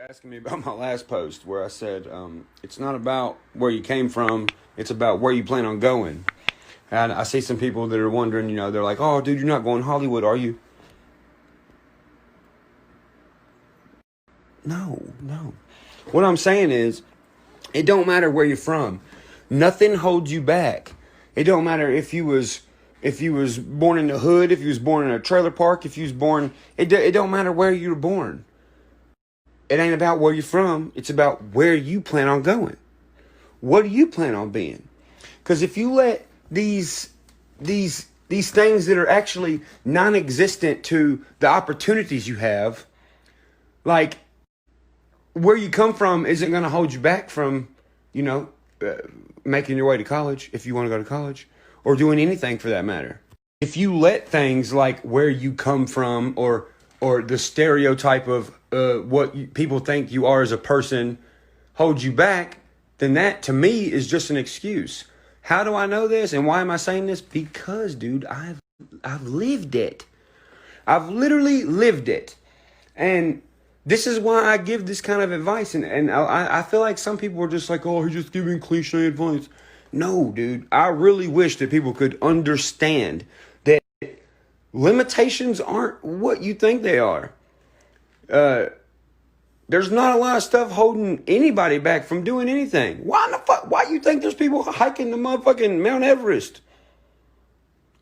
Asking me about my last post where I said it's not about where you came from, it's about where you plan on going. And I see some people that are wondering, they're like, oh, dude, you're not going to Hollywood, are you? No. What I'm saying is, it don't matter where you're from. Nothing holds you back. It don't matter if you was born in the hood, if you was born in a trailer park, if you was born, it don't matter where you were born. It ain't about where you're from. It's about where you plan on going. What do you plan on being? Because if you let these things that are actually non-existent to the opportunities you have, like where you come from isn't going to hold you back from, making your way to college if you want to go to college, or doing anything for that matter. If you let things like where you come from or the stereotype of what people think you are as a person hold you back, then that to me is just an excuse. How do I know this and why am I saying this? Because, dude, I've lived it. I've literally lived it. And this is why I give this kind of advice. And I feel like some people are just like, oh, he's just giving cliche advice. No, dude, I really wish that people could understand that limitations aren't what you think they are. There's not a lot of stuff holding anybody back from doing anything. Why in the fuck? Why you think there's people hiking the motherfucking Mount Everest?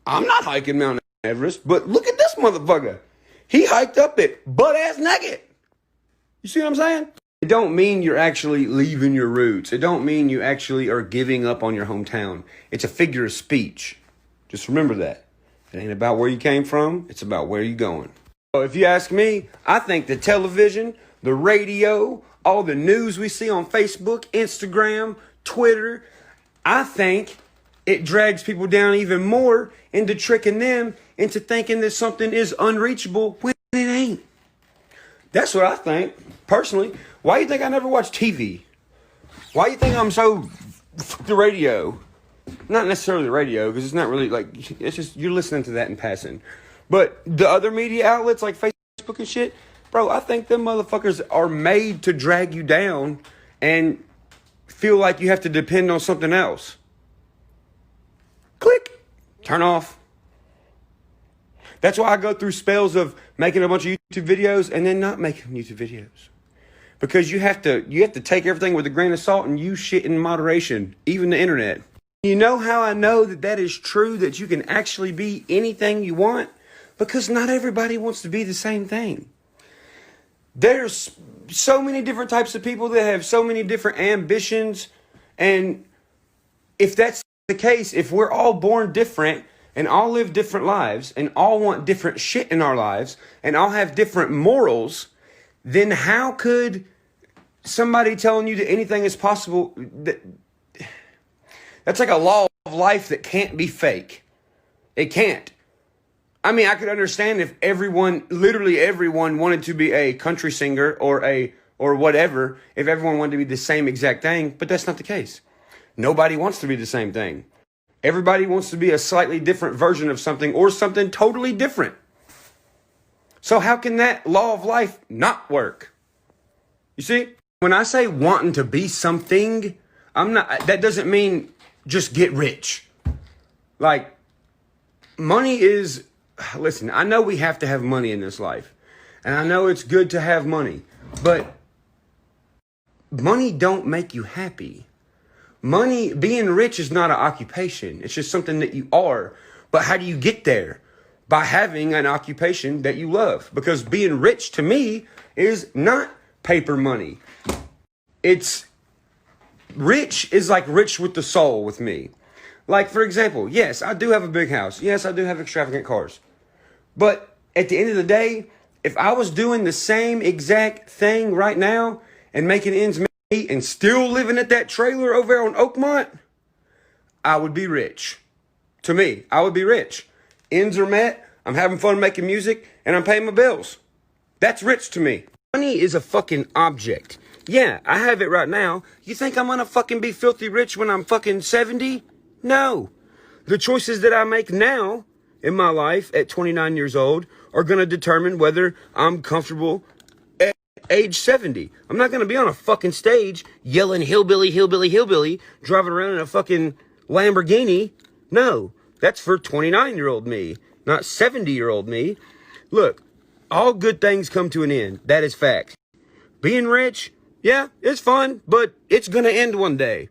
I'm not hiking Mount Everest, but look at this motherfucker. He hiked up it butt ass naked. You see what I'm saying? It don't mean you're actually leaving your roots. It don't mean you actually are giving up on your hometown. It's a figure of speech. Just remember that. It ain't about where you came from. It's about where you're going. So if you ask me, I think the television, the radio, all the news we see on Facebook, Instagram, Twitter, I think it drags people down even more into tricking them into thinking that something is unreachable when it ain't. That's what I think, personally. Why do you think I never watch TV? Why do you think I'm so the radio? Not necessarily the radio, because it's not really like, it's just, you're listening to that in passing. But the other media outlets like Facebook and shit, bro, I think them motherfuckers are made to drag you down and feel like you have to depend on something else. Click. Turn off. That's why I go through spells of making a bunch of YouTube videos and then not making YouTube videos. Because you have to take everything with a grain of salt and use shit in moderation, even the internet. You know how I know that is true, that you can actually be anything you want? Because not everybody wants to be the same thing. There's so many different types of people that have so many different ambitions. And if that's the case, if we're all born different and all live different lives and all want different shit in our lives and all have different morals, then how could somebody telling you that anything is possible, that's like a law of life that can't be fake. It can't. I mean, I could understand if literally everyone wanted to be a country singer or whatever, if everyone wanted to be the same exact thing, but that's not the case. Nobody wants to be the same thing. Everybody wants to be a slightly different version of something or something totally different. So how can that law of life not work? You see, when I say wanting to be something, that doesn't mean just get rich. Like, money is, listen, I know we have to have money in this life. And I know it's good to have money. But money don't make you happy. Money, being rich is not an occupation. It's just something that you are. But how do you get there? By having an occupation that you love. Because being rich to me is not paper money. It's rich is like rich with the soul with me. Like, for example, yes, I do have a big house. Yes, I do have extravagant cars. But at the end of the day, if I was doing the same exact thing right now and making ends meet and still living at that trailer over there on Oakmont, I would be rich. To me, I would be rich. Ends are met, I'm having fun making music, and I'm paying my bills. That's rich to me. Money is a fucking object. Yeah, I have it right now. You think I'm gonna fucking be filthy rich when I'm fucking 70? No. The choices that I make now in my life at 29 years old are gonna determine whether I'm comfortable age 70. I'm not going to be on a fucking stage yelling hillbilly, hillbilly, hillbilly, driving around in a fucking Lamborghini. No, that's for 29-year-old me, not 70-year-old me. Look, all good things come to an end. That is fact. Being rich, yeah, it's fun, but it's going to end one day.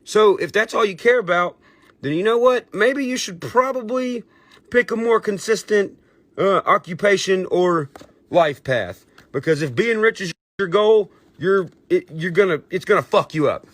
So if that's all you care about, then you know what? Maybe you should probably pick a more consistent occupation or life path. Because if being rich is your goal, it's gonna fuck you up.